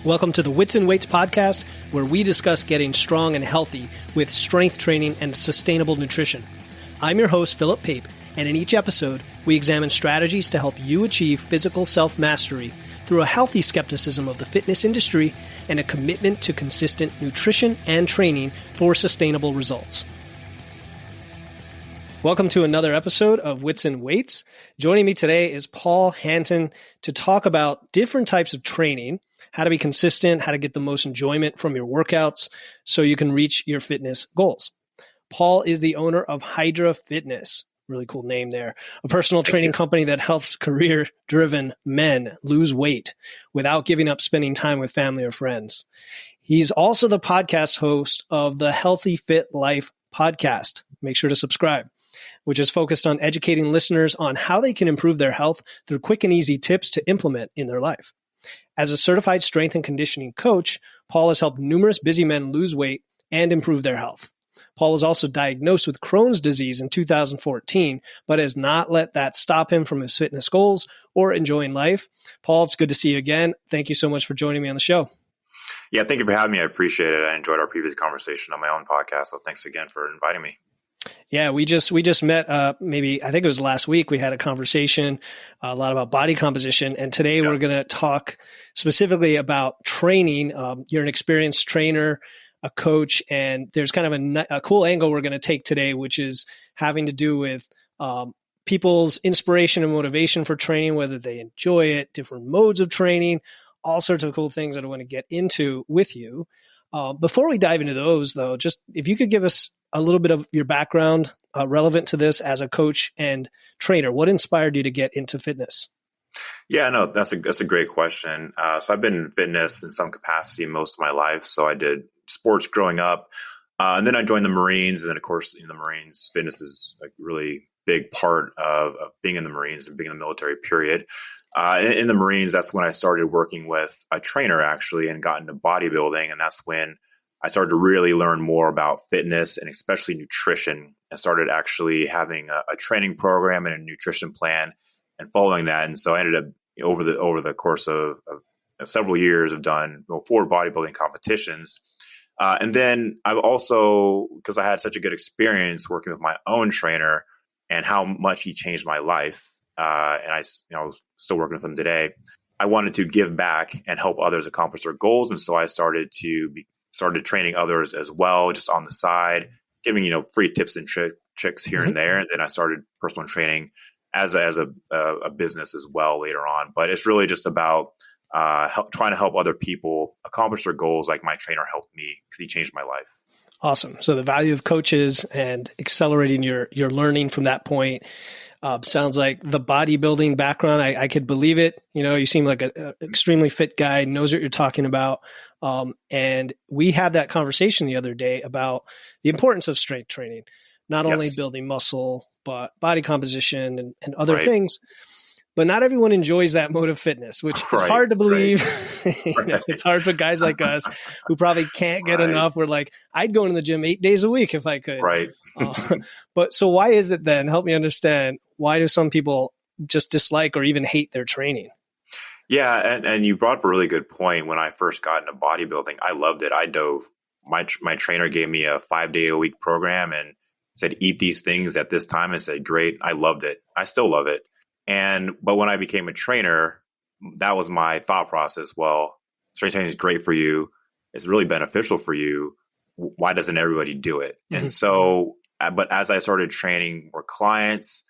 Welcome to the Wits and Weights podcast, where we discuss getting strong and healthy with strength training and sustainable nutrition. I'm your host, Philip Pape, and in each episode, we examine strategies to help you achieve physical self-mastery through a healthy skepticism of the fitness industry and a commitment to consistent nutrition and training for sustainable results. Welcome to another episode of Wits and Weights. Joining me today is Paul Hanton to talk about different types of training, how to be consistent, how to get the most enjoyment from your workouts so you can reach your fitness goals. Paul is the owner of Hydra Fitness, really cool name there, a personal training company that helps career-driven men lose weight without giving up spending time with family or friends. He's also the podcast host of the Healthy Fit Life podcast. Make sure to subscribe, which is focused on educating listeners on how they can improve their health through quick and easy tips to implement in their life. As a certified strength and conditioning coach, Paul has helped numerous busy men lose weight and improve their health. Paul was also diagnosed with Crohn's disease in 2014, but has not let that stop him from his fitness goals or enjoying life. Paul, it's good to see you again. Thank you so much for joining me on the show. Yeah, thank you for having me. I appreciate it. I enjoyed our previous conversation on my own podcast, so thanks again for inviting me. Yeah, we just met maybe, I think it was last week. We had a conversation a lot about body composition. And today we're going to talk specifically about training. You're an experienced trainer, a coach, and there's kind of a cool angle we're going to take today, which is having to do with people's inspiration and motivation for training, whether they enjoy it, different modes of training, all sorts of cool things that I want to get into with you. Before we dive into those, though, just if you could give us a little bit of your background relevant to this as a coach and trainer. What inspired you to get into fitness? Yeah, no, that's a great question. So I've been in fitness in some capacity most of my life. So I did sports growing up, and then I joined the Marines. And then, of course, in the Marines, fitness is a really big part of being in the Marines and being in the military, period. In the Marines, that's when I started working with a trainer, actually, and got into bodybuilding. And that's when I started to really learn more about fitness and especially nutrition, and started actually having a training program and a nutrition plan and following that. And so I ended up over the course of several years of done 4 bodybuilding competitions. And then I've also, because I had such a good experience working with my own trainer and how much he changed my life, and I still working with him today, I wanted to give back and help others accomplish their goals. And so I started training others as well, just on the side, giving, free tips and tricks here and there. And then I started personal training as a business as well later on. But it's really just about trying to help other people accomplish their goals, like my trainer helped me because he changed my life. Awesome. So the value of coaches and accelerating your learning from that point. Sounds like the bodybuilding background. I could believe it. You seem like an extremely fit guy, knows what you're talking about. And we had that conversation the other day about the importance of strength training, not only building muscle, but body composition and other things. But not everyone enjoys that mode of fitness, which is hard to believe. It's hard for guys like us who probably can't get enough. We're like, I'd go into the gym 8 days a week if I could. Right. But so why is it then? Help me understand. Why do some people just dislike or even hate their training? Yeah. And you brought up a really good point. When I first got into bodybuilding, I loved it. I dove. My trainer gave me a 5-day-a-week program and said, eat these things at this time. I said, great. I loved it. I still love it. But when I became a trainer, that was my thought process. Well, strength training is great for you. It's really beneficial for you. Why doesn't everybody do it? Mm-hmm. And so, but as I started training more clients,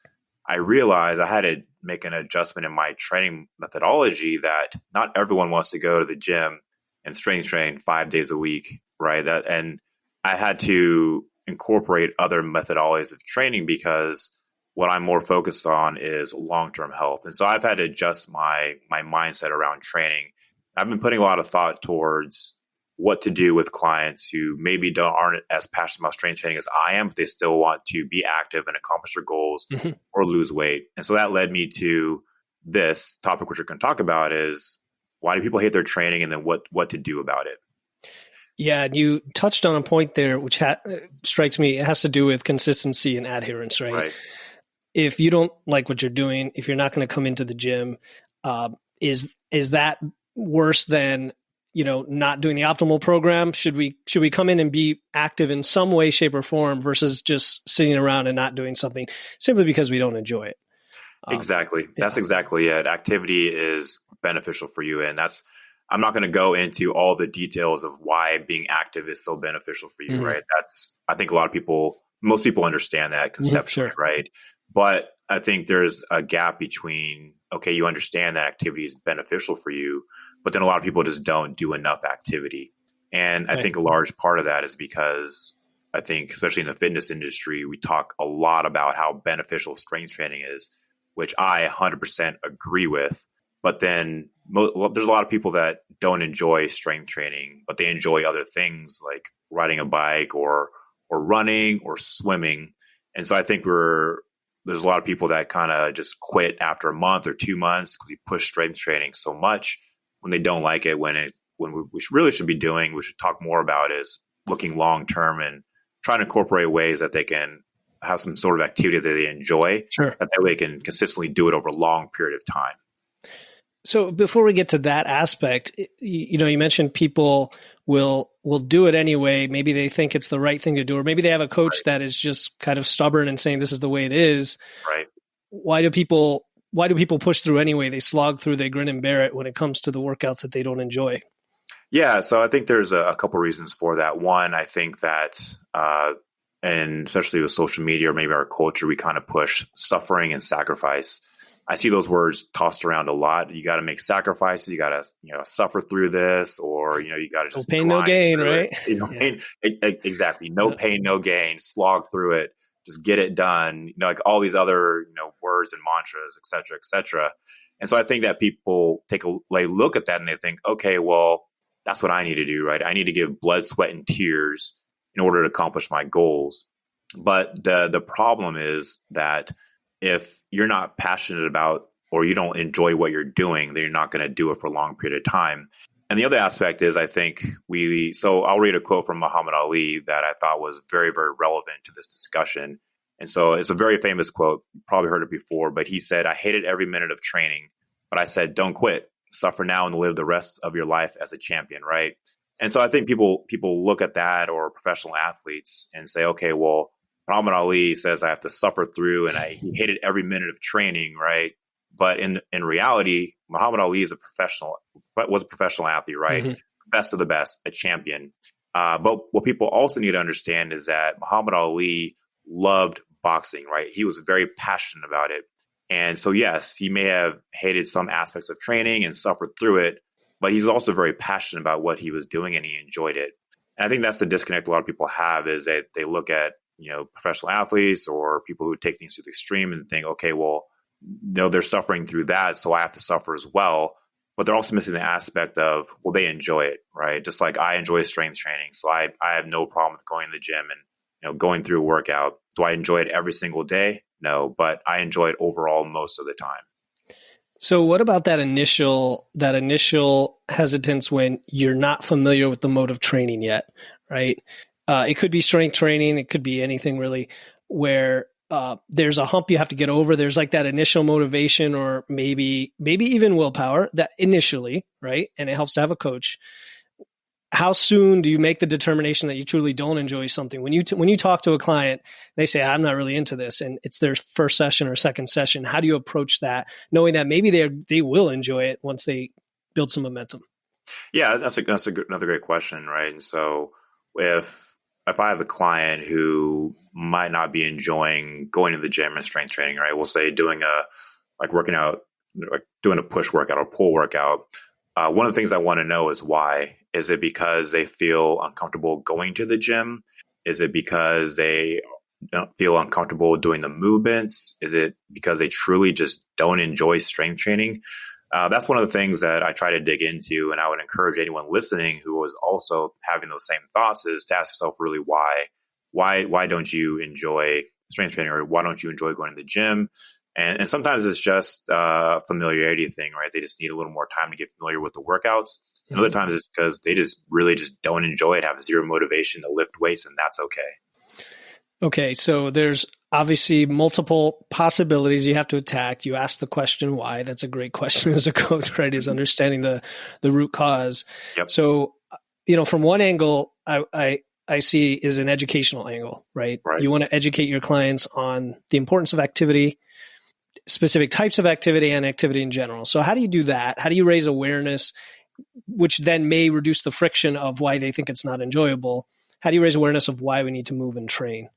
I realized I had to make an adjustment in my training methodology that not everyone wants to go to the gym and strength train 5 days a week, right? And I had to incorporate other methodologies of training because what I'm more focused on is long-term health. And so I've had to adjust my mindset around training. I've been putting a lot of thought towards what to do with clients who maybe aren't as passionate about strength training as I am, but they still want to be active and accomplish their goals or lose weight. And so that led me to this topic, which we're going to talk about, is why do people hate their training, and then what to do about it? Yeah, and you touched on a point there, which strikes me. It has to do with consistency and adherence, right? If you don't like what you're doing, if you're not going to come into the gym, is that worse than not doing the optimal program? Should we come in and be active in some way, shape, or form versus just sitting around and not doing something simply because we don't enjoy it? Exactly. That's exactly it. Activity is beneficial for you. And I'm not going to go into all the details of why being active is so beneficial for you, right? I think most people understand that conceptually, right? But I think there's a gap between, okay, you understand that activity is beneficial for you, but then a lot of people just don't do enough activity. And I think a large part of that is because I think, especially in the fitness industry, we talk a lot about how beneficial strength training is, which I 100% agree with. But then there's a lot of people that don't enjoy strength training, but they enjoy other things like riding a bike or running or swimming. And so I think there's a lot of people that kind of just quit after a month or 2 months because we push strength training so much when they don't like it. When we really should be doing, we should talk more about is looking long term and trying to incorporate ways that they can have some sort of activity that they enjoy, that way they can consistently do it over a long period of time. So before we get to that aspect, you mentioned people will do it anyway. Maybe they think it's the right thing to do, or maybe they have a coach that is just kind of stubborn and saying this is the way it is. Right. Why do people push through anyway? They slog through, they grin and bear it when it comes to the workouts that they don't enjoy. Yeah. So I think there's a couple reasons for that. One, I think that, and especially with social media or maybe our culture, we kind of push suffering and sacrifice. I see those words tossed around a lot. You got to make sacrifices. You got to, suffer through this, or, you got to just no pain, no gain, right? Exactly. No pain, no gain, slog through it, just get it done. Like all these other, words and mantras, et cetera, et cetera. And so I think that people take a look at that and they think, okay, well, that's what I need to do, right? I need to give blood, sweat, and tears in order to accomplish my goals. But the problem is that if you're not passionate about or you don't enjoy what you're doing, then you're not going to do it for a long period of time. And the other aspect is, I think so I'll read a quote from Muhammad Ali that I thought was very, very relevant to this discussion. And so it's a very famous quote. You probably heard it before, but he said, "I hated every minute of training, but I said, don't quit, suffer now and live the rest of your life as a champion." Right. And so I think people look at that, or professional athletes, and say, okay, well, Muhammad Ali says I have to suffer through, and he hated every minute of training, right? But in reality, Muhammad Ali was a professional athlete, right? Best of the best, a champion. But what people also need to understand is that Muhammad Ali loved boxing, right? He was very passionate about it. And so, yes, he may have hated some aspects of training and suffered through it, but he's also very passionate about what he was doing and he enjoyed it. And I think that's the disconnect a lot of people have, is that they look at professional athletes or people who take things to the extreme and think, okay, well, they're suffering through that, so I have to suffer as well. But they're also missing the aspect of, well, they enjoy it, right? Just like I enjoy strength training. So I have no problem with going to the gym and, going through a workout. Do I enjoy it every single day? No, but I enjoy it overall most of the time. So what about that initial hesitance when you're not familiar with the mode of training yet, right? It could be strength training. It could be anything really, where there's a hump you have to get over. There's like that initial motivation, or maybe even willpower that initially, right? And it helps to have a coach. How soon do you make the determination that you truly don't enjoy something? When you talk to a client, they say, I'm not really into this, and it's their first session or second session. How do you approach that, knowing that maybe they will enjoy it once they build some momentum? Yeah, that's another great question, right? And so if I have a client who might not be enjoying going to the gym and strength training, right? We'll say doing working out, like doing a push workout or pull workout. One of the things I want to know is why. Is it because they feel uncomfortable going to the gym? Is it because they don't feel uncomfortable doing the movements? Is it because they truly just don't enjoy strength training? That's one of the things that I try to dig into, and I would encourage anyone listening who was also having those same thoughts is to ask yourself really why don't you enjoy strength training, or why don't you enjoy going to the gym? And sometimes it's just a familiarity thing, right? They just need a little more time to get familiar with the workouts. And other times it's because they just really just don't enjoy it, have zero motivation to lift weights, and that's okay. Okay, so there's obviously multiple possibilities you have to attack. You ask the question why. That's a great question as a coach, right? Is understanding the root cause. Yep. So, from one angle, I see is an educational angle, right? Right. You want to educate your clients on the importance of activity, specific types of activity, and activity in general. So how do you do that? How do you raise awareness, which then may reduce the friction of why they think it's not enjoyable? How do you raise awareness of why we need to move and train?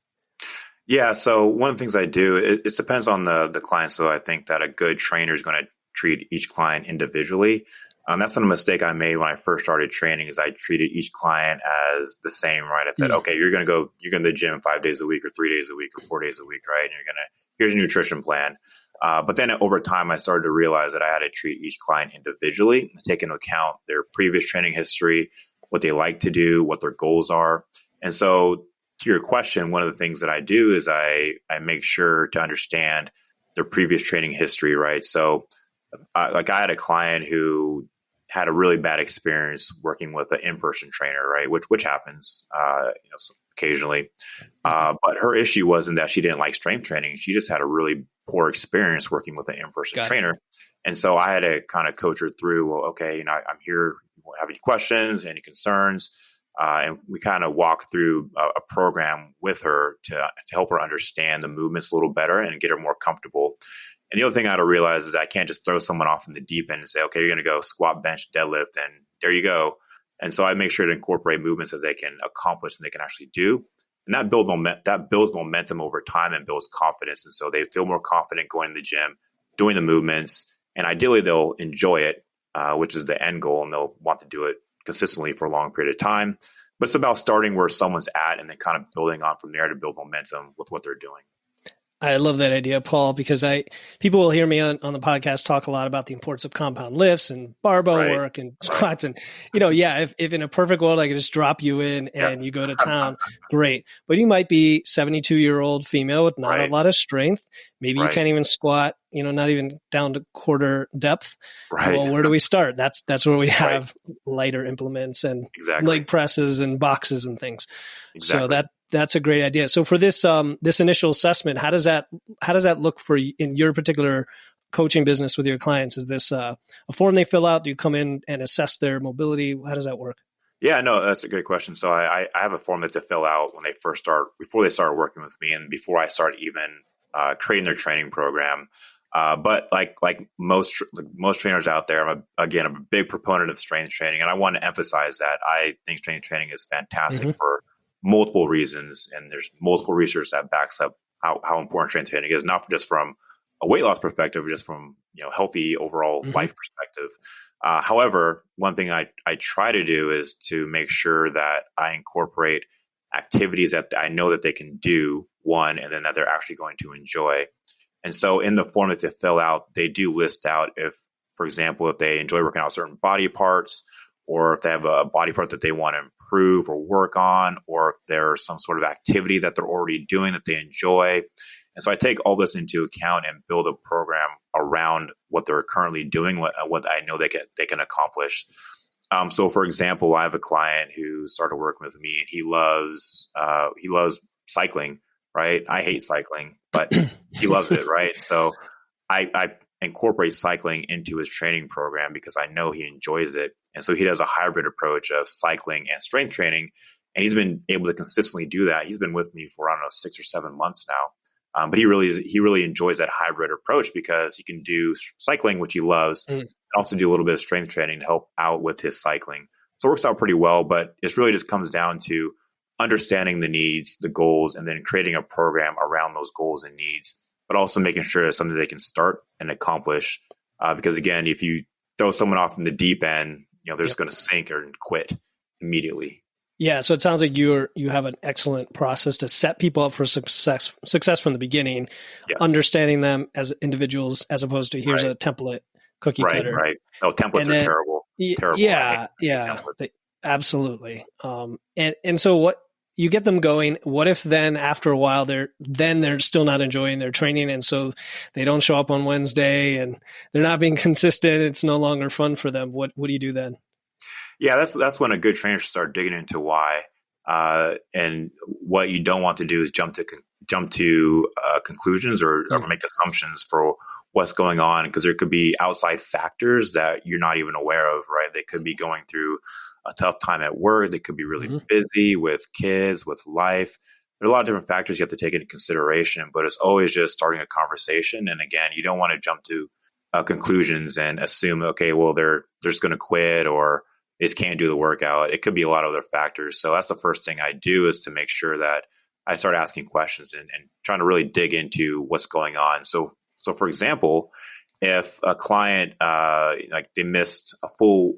Yeah. So one of the things I do, it depends on the client. So I think that a good trainer is going to treat each client individually. That's not a mistake I made when I first started training, is I treated each client as the same, right? I said, okay, you're going to the gym 5 days a week or 3 days a week or 4 days a week, right? And here's a nutrition plan. But then over time, I started to realize that I had to treat each client individually, take into account their previous training history, what they like to do, what their goals are. And so to your question, one of the things that I do is I make sure to understand their previous training history, right? So I had a client who had a really bad experience working with an in-person trainer, right? Which happens, occasionally. But her issue wasn't that she didn't like strength training. She just had a really poor experience working with an in-person trainer. And so I had to kind of coach her through, well, okay, I'm here. If you have any questions, any concerns? And we kind of walk through a program with her to help her understand the movements a little better and get her more comfortable. And the other thing I had to realize is I can't just throw someone off in the deep end and say, okay, you're going to go squat, bench, deadlift, and there you go. And so I make sure to incorporate movements that they can accomplish and they can actually do. And that builds momentum over time and builds confidence. And so they feel more confident going to the gym, doing the movements, and ideally they'll enjoy it, which is the end goal, and they'll want to do it consistently for a long period of time. But it's about starting where someone's at and then kind of building on from there to build momentum with what they're doing. I love that idea, Paul, because people will hear me on the podcast talk a lot about the importance of compound lifts and barbell work and squats. And, if in a perfect world, I could just drop you in and you go to town, great. But you might be 72-year-old female with not a lot of strength. Maybe you can't even squat, not even down to quarter depth. Right. Well, where do we start? That's where we have lighter implements and leg presses and boxes and things. Exactly. So that's a great idea. So for this initial assessment, how does that look for you in your particular coaching business with your clients? Is this a form they fill out? Do you come in and assess their mobility? How does that work? Yeah, no, that's a great question. So I have a form that they fill out when they before they start working with me and before I start even creating their training program. But like most trainers out there, I'm a big proponent of strength training, and I want to emphasize that I think strength training is fantastic for multiple reasons, and there's multiple research that backs up how important strength training is, not just from a weight loss perspective, but just from healthy overall life perspective. However, one thing I try to do is to make sure that I incorporate activities that I know that they can do, one, and then that they're actually going to enjoy. And so in the form that they fill out, they do list out if, for example, if they enjoy working out certain body parts, or if they have a body part that they want to improve or work on, or if there's some sort of activity that they're already doing that they enjoy. And so I take all this into account and build a program around what they're currently doing, what I know they can accomplish. So for example, I have a client who started working with me and he loves cycling, right? I hate cycling, but he loves it, right? So I incorporate cycling into his training program because I know he enjoys it. And so he does a hybrid approach of cycling and strength training. And he's been able to consistently do that. He's been with me for, 6 or 7 months now. But he really enjoys that hybrid approach because he can do cycling, which he loves, and also do a little bit of strength training to help out with his cycling. So it works out pretty well, but it really just comes down to understanding the needs, the goals, and then creating a program around those goals and needs, but also making sure it's something they can start and accomplish. Because again, if you throw someone off in the deep end, they're just going to sink or quit immediately. Yeah. So it sounds like you have an excellent process to set people up for success from the beginning, understanding them as individuals, as opposed to here's a template cookie cutter. Right. Oh, templates are terrible. Terrible. Yeah. Absolutely. And so what you get them going, what if then after a while they're still not enjoying their training, and so they don't show up on Wednesday and they're not being consistent, it's no longer fun for them. What do you do then? Yeah, that's when a good trainer should start digging into why. And what you don't want to do is jump to conclusions or make assumptions for what's going on, because there could be outside factors that you're not even aware of, right? They could be going through a tough time at work. They could be really busy with kids, with life. There are a lot of different factors you have to take into consideration, but it's always just starting a conversation. And again, you don't want to jump to conclusions and assume, okay, well, they're just going to quit or they just can't do the workout. It could be a lot of other factors. So that's the first thing I do, is to make sure that I start asking questions and trying to really dig into what's going on. So for example, if a client, like they missed a full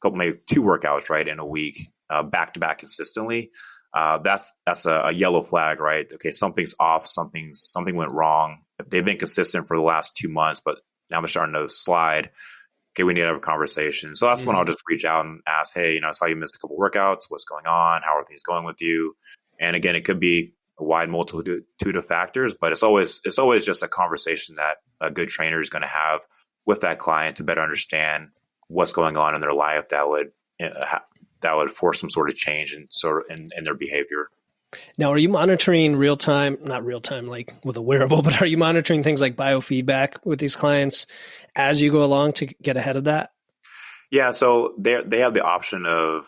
couple, maybe 2 workouts, right, in a week, back to back consistently, that's a yellow flag, right? Okay, something's off, something went wrong. If they've been consistent for the last 2 months, but now they're starting to slide, okay, we need to have a conversation. So that's when I'll just reach out and ask, hey, I saw you missed a couple workouts. What's going on? How are things going with you? And again, it could be a wide multitude of factors, but it's always just a conversation that a good trainer is going to have with that client to better understand what's going on in their life that would force some sort of change in their behavior. Now, are you monitoring not real time, like with a wearable, but are you monitoring things like biofeedback with these clients as you go along to get ahead of that? Yeah. So they have the option of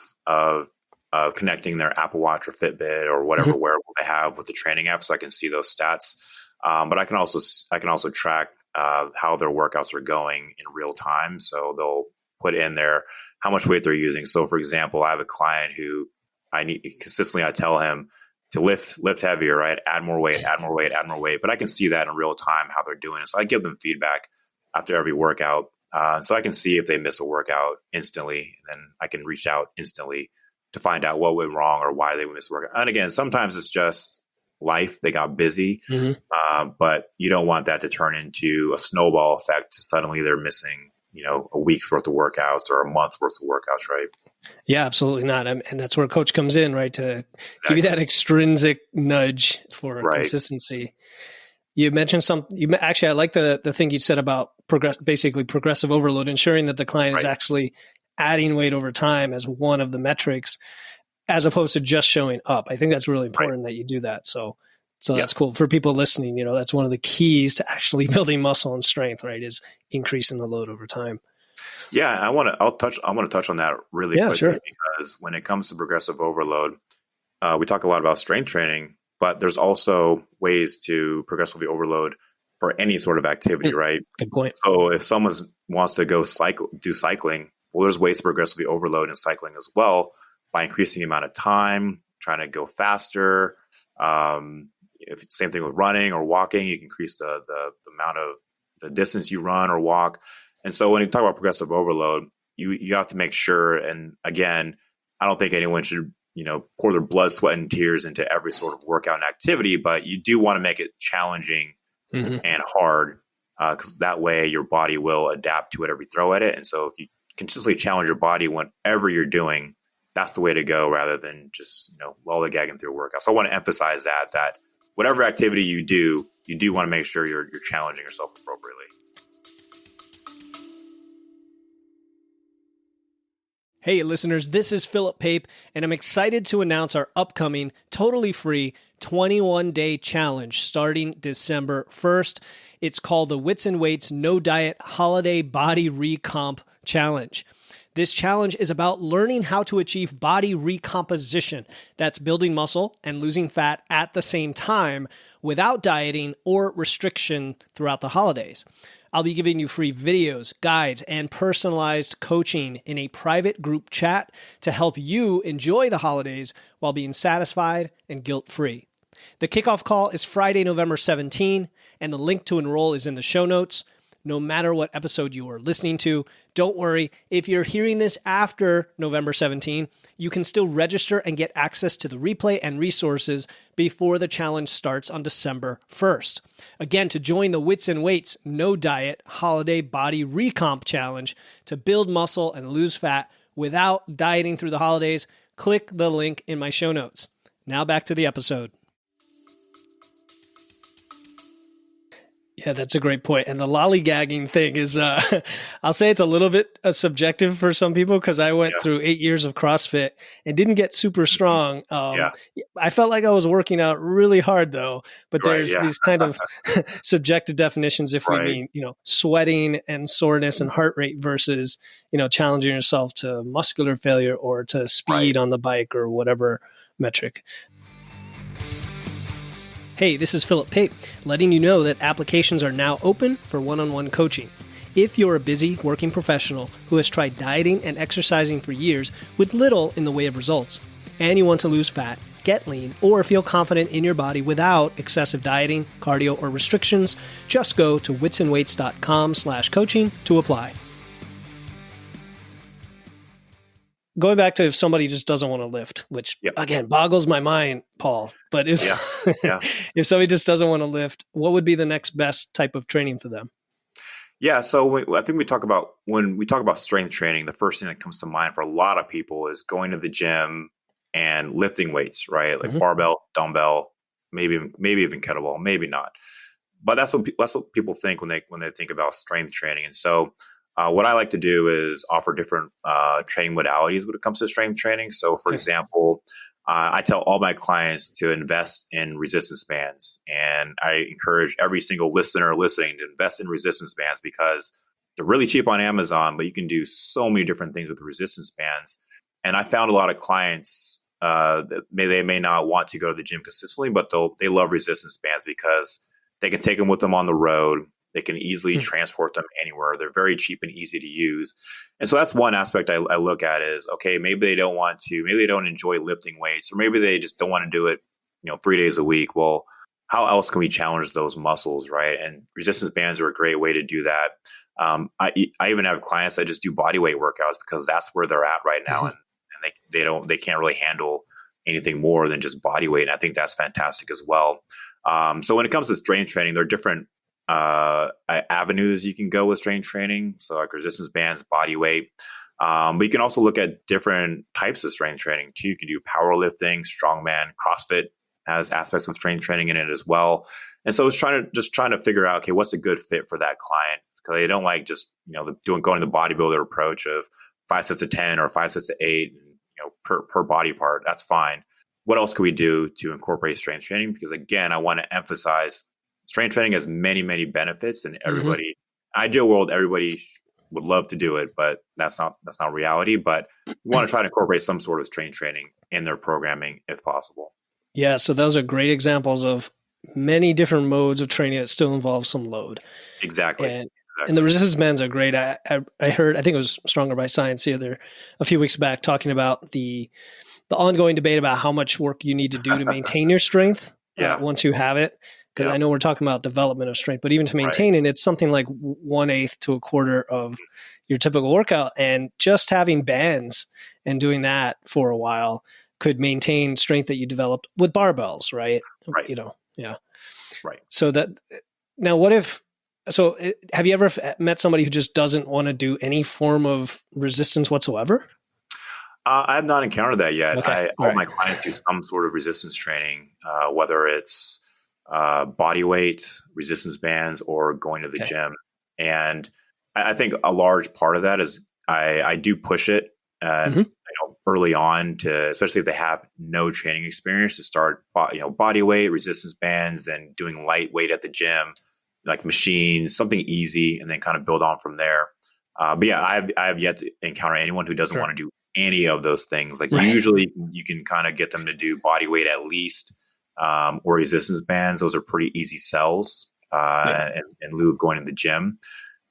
connecting their Apple Watch or Fitbit or whatever wearable they have with the training app, so I can see those stats. But I can also track how their workouts are going in real time. So they'll put in there how much weight they're using. So for example, I have a client who I tell him to lift heavier, right? Add more weight. But I can see that in real time, how they're doing it. So I give them feedback after every workout. So I can see if they miss a workout instantly, and then I can reach out instantly to find out what went wrong or why they missed a workout. And again, sometimes it's just life. They got busy, but you don't want that to turn into a snowball effect. Suddenly they're missing, a week's worth of workouts or a month's worth of workouts, right? Yeah, absolutely not. And that's where a coach comes in, right? To give you that extrinsic nudge for consistency. You mentioned I like the thing you said about progressive overload, ensuring that the client is actually adding weight over time as one of the metrics, as opposed to just showing up. I think that's really important that you do that. So that's cool for people listening. That's one of the keys to actually building muscle and strength, right? Is increasing the load over time. Yeah, I want to touch on that really quickly, because when it comes to progressive overload, we talk a lot about strength training, but there's also ways to progressively overload for any sort of activity, right? Good point. So if someone wants to go do cycling, well, there's ways to progressively overload in cycling as well, by increasing the amount of time, trying to go faster. Same thing with running or walking, you can increase the amount of the distance you run or walk. And so when you talk about progressive overload, you have to make sure. And again, I don't think anyone should, pour their blood, sweat, and tears into every sort of workout and activity, but you do want to make it challenging and hard, because that way your body will adapt to whatever you throw at it. And so if you consistently challenge your body whenever you're doing, that's the way to go, rather than just, lollygagging through a workout. So I want to emphasize that whatever activity you do want to make sure you're challenging yourself appropriately. Hey listeners, this is Philip Pape, and I'm excited to announce our upcoming totally free 21-day challenge starting December 1st. It's called the Wits and Weights No Diet Holiday Body Recomp Challenge. This challenge is about learning how to achieve body recomposition. That's building muscle and losing fat at the same time without dieting or restriction throughout the holidays. I'll be giving you free videos, guides, and personalized coaching in a private group chat to help you enjoy the holidays while being satisfied and guilt-free. The kickoff call is Friday, November 17, and the link to enroll is in the show notes. No matter what episode you are listening to, don't worry. If you're hearing this after November 17, you can still register and get access to the replay and resources before the challenge starts on December 1st. Again, to join the Wits and Weights No Diet Holiday Body Recomp Challenge to build muscle and lose fat without dieting through the holidays, click the link in my show notes. Now back to the episode. Yeah, that's a great point. And the lollygagging thing is, I'll say it's a little bit subjective for some people because I went through 8 years of CrossFit and didn't get super strong. Yeah. I felt like I was working out really hard though, but Right. there's Yeah. these kind of subjective definitions if we Right. mean, sweating and soreness and heart rate versus, challenging yourself to muscular failure or to speed on the bike or whatever metric. Hey, this is Philip Pate, letting you know that applications are now open for one-on-one coaching. If you're a busy working professional who has tried dieting and exercising for years with little in the way of results, and you want to lose fat, get lean, or feel confident in your body without excessive dieting, cardio, or restrictions, just go to witsandweights.com/coaching to apply. Going back to if somebody just doesn't want to lift, which again boggles my mind, Paul. But if if somebody just doesn't want to lift, what would be the next best type of training for them? Yeah, so I think when we talk about strength training, the first thing that comes to mind for a lot of people is going to the gym and lifting weights, right? Like barbell, dumbbell, maybe even kettlebell, maybe not. But that's what people think when they think about strength training. And so what I like to do is offer different training modalities when it comes to strength training. So, for example, I tell all my clients to invest in resistance bands, and I encourage every single listener listening to invest in resistance bands because they're really cheap on Amazon, but you can do so many different things with the resistance bands. And I found a lot of clients that they may not want to go to the gym consistently, but they love resistance bands because they can take them with them on the road. They can easily transport them anywhere. They're very cheap and easy to use. And so that's one aspect I look at is, okay, maybe they don't enjoy lifting weights, or maybe they just don't want to do it, 3 days a week. Well, how else can we challenge those muscles, right? And resistance bands are a great way to do that. I even have clients that just do body weight workouts because that's where they're at right now. And they can't really handle anything more than just body weight. And I think that's fantastic as well. So when it comes to strength training, there are different avenues you can go with strength training. So like resistance bands, body weight. But you can also look at different types of strength training too. You can do powerlifting, strongman, CrossFit has aspects of strength training in it as well. And so it's trying to figure out, okay, what's a good fit for that client? Because they don't like just, going the bodybuilder approach of 5 sets of 10 or 5 sets of 8, per body part. That's fine. What else can we do to incorporate strength training? Because again, I want to emphasize strength training has many, many benefits, and everybody, ideal world, everybody would love to do it, but that's not reality. But we want to try to incorporate some sort of strength training in their programming if possible. Yeah. So those are great examples of many different modes of training that still involve some load. Exactly. And the resistance bands are great. I heard, I think it was Stronger by Science a few weeks back talking about the ongoing debate about how much work you need to do to maintain your strength once you have it. Because I know we're talking about development of strength, but even to maintain it, it's something like 1/8 to 1/4 of your typical workout. And just having bands and doing that for a while could maintain strength that you developed with barbells, right? Right. Right. So have you ever met somebody who just doesn't want to do any form of resistance whatsoever? I have not encountered that yet. Okay. All my clients do some sort of resistance training, whether it's body weight, resistance bands, or going to the gym. And I think a large part of that is I do push it early on to, especially if they have no training experience, to start body weight, resistance bands, then doing lightweight at the gym, like machines, something easy, and then kind of build on from there. But yeah, I have yet to encounter anyone who doesn't want to do any of those things. Like usually you can kind of get them to do body weight at least, or resistance bands. Those are pretty easy sells in lieu of going to the gym.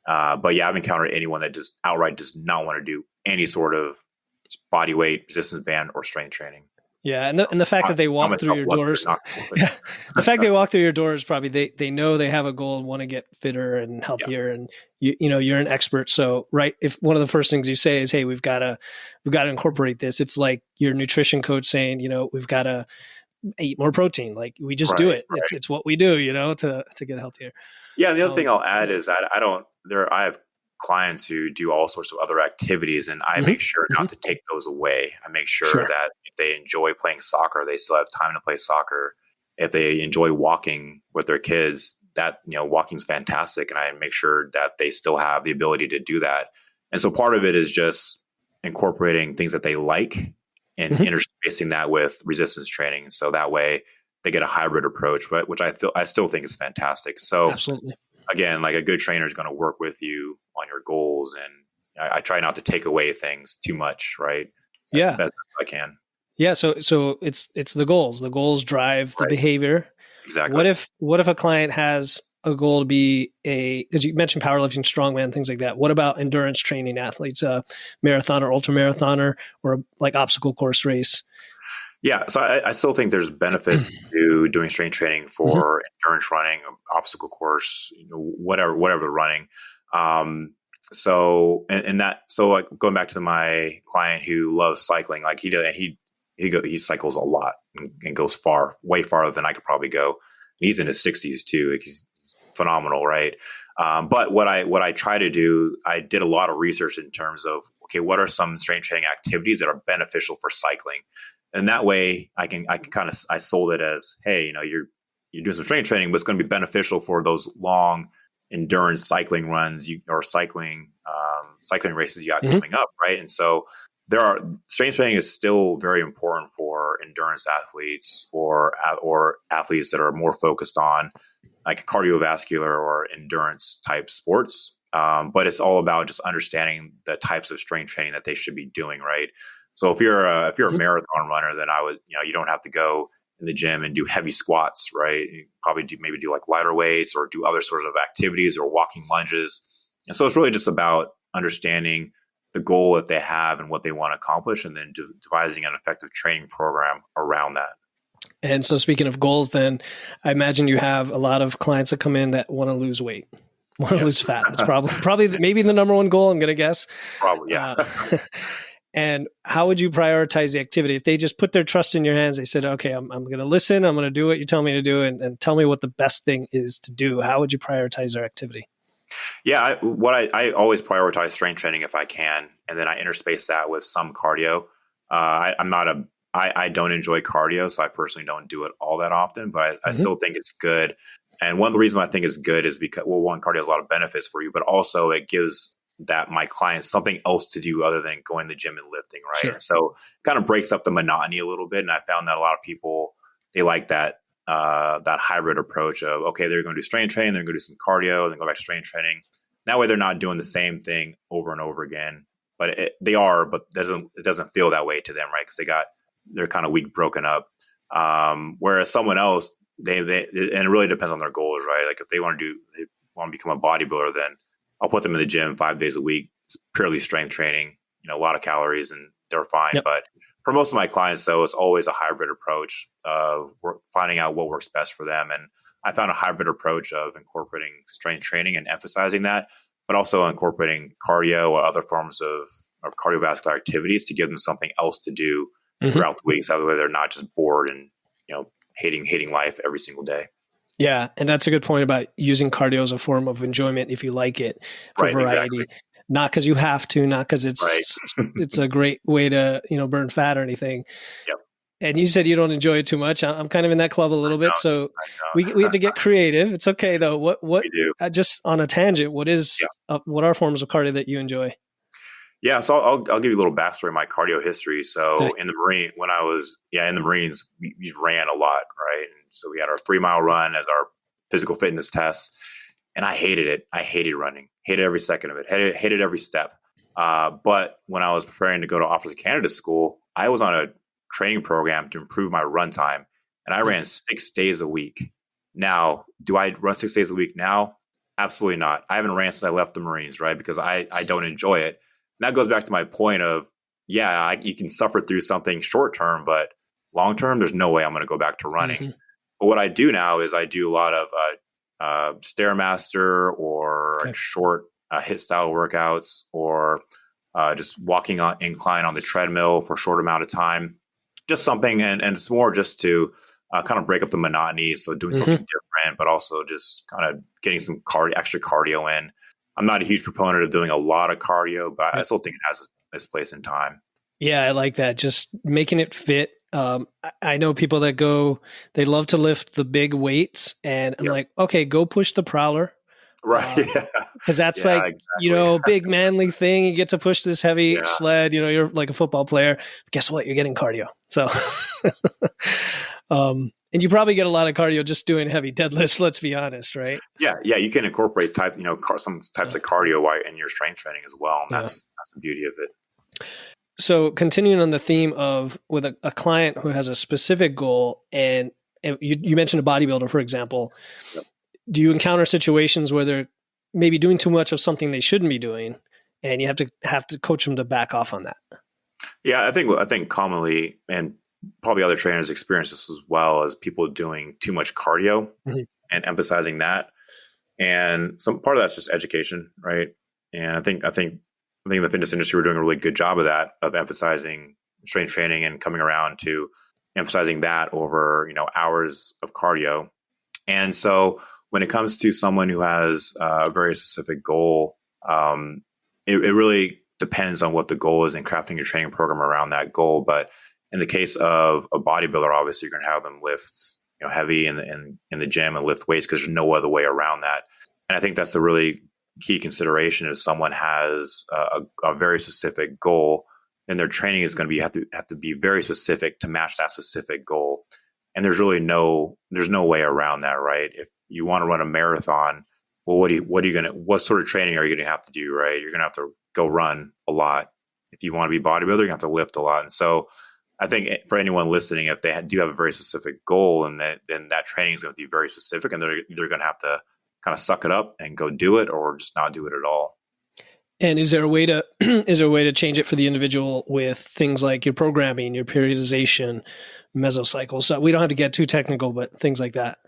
But yeah, I've encountered anyone that just outright does not want to do any sort of body weight, resistance band, or strength training. Yeah, and the fact that they walk through your doors, the fact they walk through your doors, probably they know they have a goal and want to get fitter and healthier, and you're an expert. So if one of the first things you say is, "Hey, we've got to incorporate this," it's like your nutrition coach saying, "We've got to eat more protein." Like we just do it. It's what we do, to get healthier. Yeah. And the other thing I'll add is that I have clients who do all sorts of other activities, and I make sure not to take those away. I make sure that if they enjoy playing soccer, they still have time to play soccer. If they enjoy walking with their kids, that, walking's fantastic. And I make sure that they still have the ability to do that. And so part of it is just incorporating things that they like and interspacing that with resistance training. So that way they get a hybrid approach, which I still think is fantastic. So Absolutely. Again, like a good trainer is going to work with you on your goals. And I try not to take away things too much, right? Yeah. As I can. Yeah. So it's the goals. The goals drive the behavior. Exactly. What if a client has a goal to be as you mentioned, powerlifting, strongman, things like that. What about endurance training athletes, a marathoner, ultra marathoner, or like obstacle course race? Yeah. So I still think there's benefits to doing strength training for endurance running, obstacle course, whatever running. So like going back to my client who loves cycling, like he cycles a lot and goes way farther than I could probably go. He's in his 60s too. He's phenomenal, right? But what I try to do, I did a lot of research in terms of, okay, what are some strength training activities that are beneficial for cycling? And that way I sold it as, hey, you're doing some strength training, but it's going to be beneficial for those long endurance cycling runs or cycling races you got coming up, right? And so strength training is still very important for endurance athletes or athletes that are more focused on like cardiovascular or endurance type sports. But it's all about just understanding the types of strength training that they should be doing, right? So if you're a marathon runner, then I would, you don't have to go in the gym and do heavy squats, right? You probably do like lighter weights or do other sorts of activities or walking lunges. And so it's really just about understanding the goal that they have and what they want to accomplish, and then devising an effective training program around that. And so speaking of goals, then I imagine you have a lot of clients that come in that want to lose weight, want to lose fat. It's probably maybe the number one goal, I'm going to guess. Probably, yeah. And how would you prioritize the activity? If they just put their trust in your hands, they said, okay, I'm going to listen. I'm going to do what you tell me to do and tell me what the best thing is to do. How would you prioritize their activity? Yeah, I always prioritize strength training if I can, and then I interspace that with some cardio. I don't enjoy cardio, so I personally don't do it all that often, but I still think it's good. And one of the reasons I think it's good is because, well, one, cardio has a lot of benefits for you, but also it gives my clients something else to do other than going to the gym and lifting, right? Sure. So it kind of breaks up the monotony a little bit. And I found that a lot of people, they like that hybrid approach of, okay, they're going to do strength training, they're going to do some cardio, then go back to strength training. That way they're not doing the same thing over and over again, but it doesn't feel that way to them, right? Because they're kind of weak, broken up. Whereas someone else, and it really depends on their goals, right? Like if they want to become a bodybuilder, then I'll put them in the gym 5 days a week. It's purely strength training, a lot of calories, and they're fine. Yep. But for most of my clients, though, it's always a hybrid approach of finding out what works best for them. And I found a hybrid approach of incorporating strength training and emphasizing that, but also incorporating cardio or other forms of cardiovascular activities to give them something else to do throughout the week. So that way they're not just bored and, hating life every single day. Yeah. And that's a good point about using cardio as a form of enjoyment if you like it for variety. Exactly. Not because you have to, not because it's a great way to, burn fat or anything. Yep. And you said you don't enjoy it too much. I'm kind of in that club a little bit. So we have to get creative. It's okay though. What we do. Just on a tangent, what are forms of cardio that you enjoy? Yeah. So I'll give you a little backstory of my cardio history. So in the Marines, when I was in the Marines, we ran a lot, right? And so we had our 3-mile run as our physical fitness test. And I hated it. I hated running, hated every second of it, hated every step. But when I was preparing to go to Officer Candidate School, I was on a training program to improve my run time. And I ran 6 days a week. Now, do I run 6 days a week now? Absolutely not. I haven't ran since I left the Marines, right? Because I don't enjoy it. And that goes back to my point of, you can suffer through something short term, but long term, there's no way I'm going to go back to running. But what I do now is I do a lot of Stairmaster or short HIIT style workouts, or just walking on incline on the treadmill for a short amount of time. Just something, and it's more just to kind of break up the monotony. So doing something different, but also just kind of getting some extra cardio in. I'm not a huge proponent of doing a lot of cardio, but I still think it has its place in time. Yeah, I like that. Just making it fit I know people that they love to lift the big weights, and I'm Yep. like, okay, go push the prowler. Right. Yeah. Because that's Yeah, like, exactly. big manly thing. You get to push this heavy Yeah. sled, you're like a football player. Guess what? You're getting cardio. So, and you probably get a lot of cardio just doing heavy deadlifts, let's be honest, right? Yeah. Yeah. You can incorporate some types of cardio in your strength training as well. And that's the beauty of it. So continuing on the theme of with a client who has a specific goal, and you mentioned a bodybuilder, for example, Yep. do you encounter situations where they're maybe doing too much of something they shouldn't be doing, and you have to coach them to back off on that? Yeah. I think commonly, and probably other trainers experience this as well, as people doing too much cardio and emphasizing that. And some part of that's just education, right? And I think in the fitness industry, we're doing a really good job of that, of emphasizing strength training and coming around to emphasizing that over, hours of cardio. And so when it comes to someone who has a very specific goal, it really depends on what the goal is and crafting your training program around that goal. But in the case of a bodybuilder, obviously you're going to have them lift, heavy in the gym and lift weights because there's no other way around that. And I think that's a really key consideration is someone has a very specific goal, and their training is going to have to be very specific to match that specific goal. And there's no way around that, right? If you want to run a marathon, well, what sort of training are you going to have to do, right? You're going to have to go run a lot. If you want to be a bodybuilder, you're going to have to lift a lot. And so I think for anyone listening, if they do have a very specific goal, and then that training is going to be very specific, and they're either going to have to kind of suck it up and go do it, or just not do it at all. And is there a way to change it for the individual with things like your programming, your periodization, mesocycles? So we don't have to get too technical, but things like that.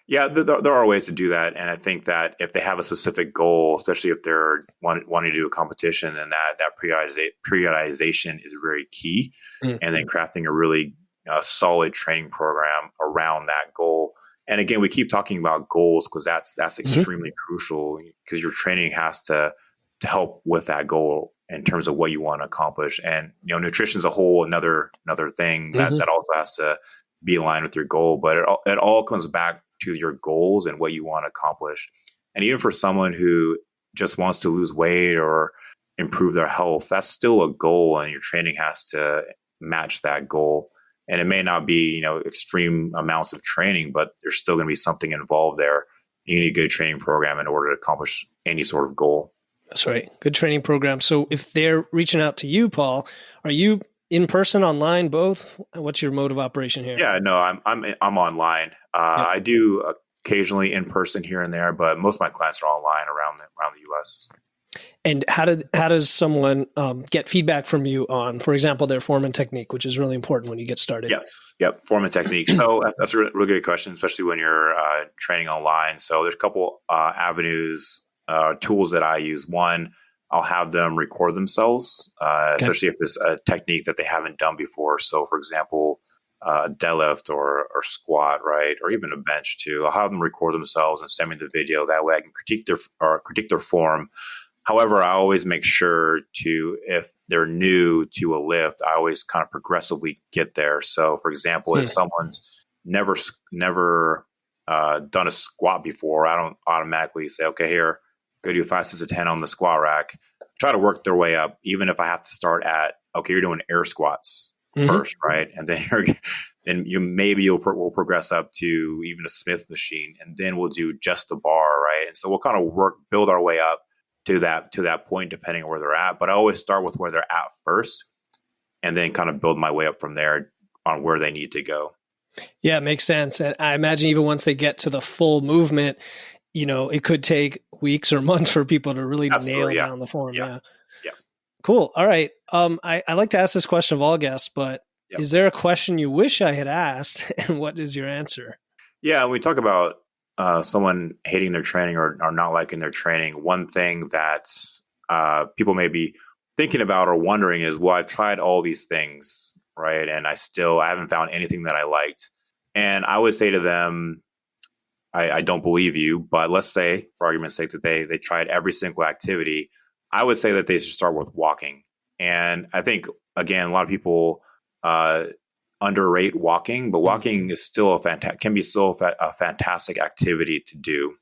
Yeah, there are ways to do that. And I think that if they have a specific goal, especially if they're wanting to do a competition, then that periodization is very key. Mm-hmm. And then crafting a really solid training program around that goal. And again, we keep talking about goals because that's extremely crucial, because your training has to help with that goal in terms of what you want to accomplish. And nutrition is a whole another thing that also has to be aligned with your goal. But it all comes back to your goals and what you want to accomplish. And even for someone who just wants to lose weight or improve their health, that's still a goal, and your training has to match that goal. And it may not be, extreme amounts of training, but there's still going to be something involved there. You need a good training program in order to accomplish any sort of goal. That's right. Good training program. So if they're reaching out to you, Paul, are you in person, online, both? What's your mode of operation here? Yeah, no, I'm online. I do occasionally in person here and there, but most of my clients are online around the U.S. And how does someone get feedback from you on, for example, their form and technique, which is really important when you get started? Yes. Yep. Form and technique. So that's a really good question, especially when you're training online. So there's a couple avenues, tools that I use. One, I'll have them record themselves, especially if it's a technique that they haven't done before. So, for example, deadlift or squat, right, or even a bench too. I'll have them record themselves and send me the video. That way, I can critique their form. However, I always make sure to, if they're new to a lift, I always kind of progressively get there. So, for example, if someone's never done a squat before, I don't automatically say, okay, here, go do 5 sets of 10 on the squat rack. Try to work their way up, even if I have to start at, okay, you're doing air squats first, right? And then we'll progress up to even a Smith machine, and then we'll do just the bar, right? And so we'll kind of build our way up to that point, depending on where they're at. But I always start with where they're at first, and then kind of build my way up from there on where they need to go. Yeah, it makes sense. And I imagine even once they get to the full movement, it could take weeks or months for people to really nail down the form. Yeah. Cool. All right. I like to ask this question of all guests, but is there a question you wish I had asked, and what is your answer? Yeah, when we talk about someone hating their training or not liking their training, one thing that people may be thinking about or wondering is, well, I've tried all these things, right? And I haven't found anything that I liked. And I would say to them, I don't believe you, but let's say, for argument's sake, that they tried every single activity. I would say that they should start with walking. And I think, again, a lot of people underrate walking, but walking is still a fantastic activity to do.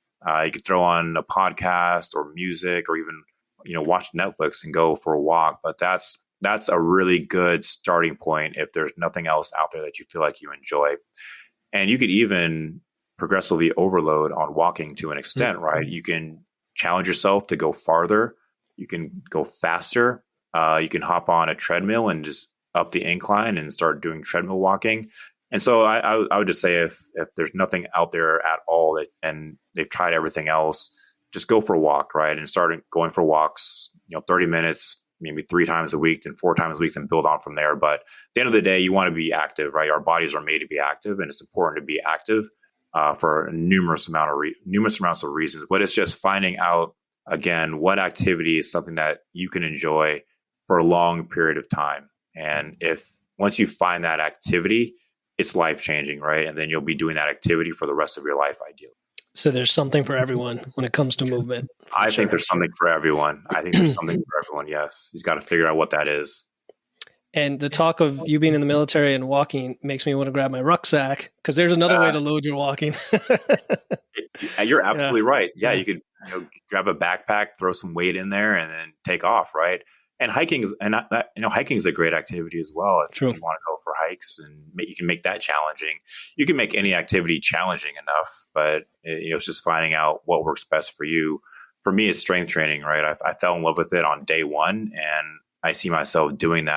You could throw on a podcast or music or even, watch Netflix and go for a walk. But that's a really good starting point if there's nothing else out there that you feel like you enjoy. And you could even progressively overload on walking to an extent, right? You can challenge yourself to go farther. You can go faster. You can hop on a treadmill and just up the incline and start doing treadmill walking. And so I would just say if there's nothing out there at all and they've tried everything else, just go for a walk, right? And start going for walks, 30 minutes, maybe 3 times a week, then 4 times a week, and build on from there. But at the end of the day, you want to be active, right? Our bodies are made to be active, and it's important to be active for numerous amounts of reasons. But it's just finding out, again, what activity is something that you can enjoy for a long period of time. And once you find that activity, it's life-changing, right? And then you'll be doing that activity for the rest of your life, ideally. So there's something for everyone when it comes to movement. I think there's something for everyone. Yes. He's got to figure out what that is. And the talk of you being in the military and walking makes me want to grab my rucksack, because there's another way to load your walking. You're absolutely right. Yeah, you could grab a backpack, throw some weight in there, and then take off, right? And hiking is a great activity as well. If True. You want to go for hikes, and you can make that challenging. You can make any activity challenging enough, but it's just finding out what works best for you. For me, it's strength training, right? I fell in love with it on day one, and I see myself doing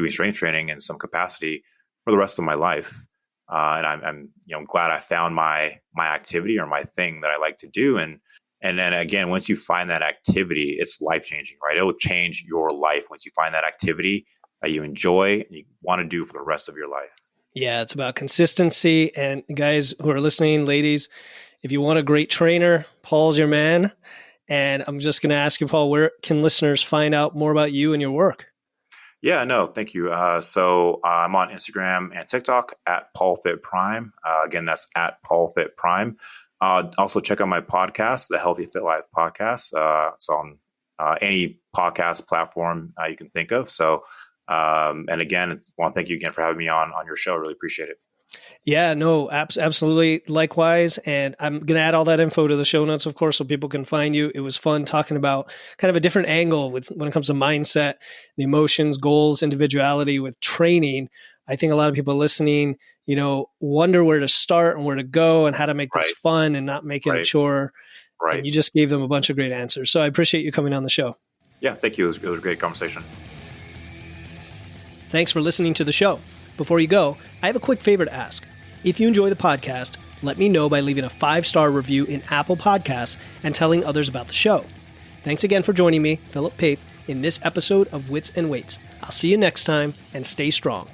strength training in some capacity for the rest of my life. And I'm glad I found my activity or my thing that I like to do. And then again, once you find that activity, it's life-changing, right? It will change your life once you find that activity that you enjoy and you want to do for the rest of your life. Yeah, it's about consistency. And guys who are listening, ladies, if you want a great trainer, Paul's your man. And I'm just going to ask you, Paul, where can listeners find out more about you and your work? Yeah, no, thank you. So I'm on Instagram and TikTok at PaulFitPrime. Again, that's at PaulFitPrime. Also check out my podcast, the Healthy Fit Life podcast. It's on any podcast platform you can think of. So, and again, I want to thank you again for having me on your show. I really appreciate it. Yeah, no, absolutely. Likewise. And I'm going to add all that info to the show notes, of course, so people can find you. It was fun talking about kind of a different angle when it comes to mindset, the emotions, goals, individuality with training. I think a lot of people listening, wonder where to start and where to go and how to make this fun and not make it a chore. Right. And you just gave them a bunch of great answers. So I appreciate you coming on the show. Yeah, thank you. It was a great conversation. Thanks for listening to the show. Before you go, I have a quick favor to ask. If you enjoy the podcast, let me know by leaving a 5-star review in Apple Podcasts and telling others about the show. Thanks again for joining me, Philip Pape, in this episode of Wits and Weights. I'll see you next time, and stay strong.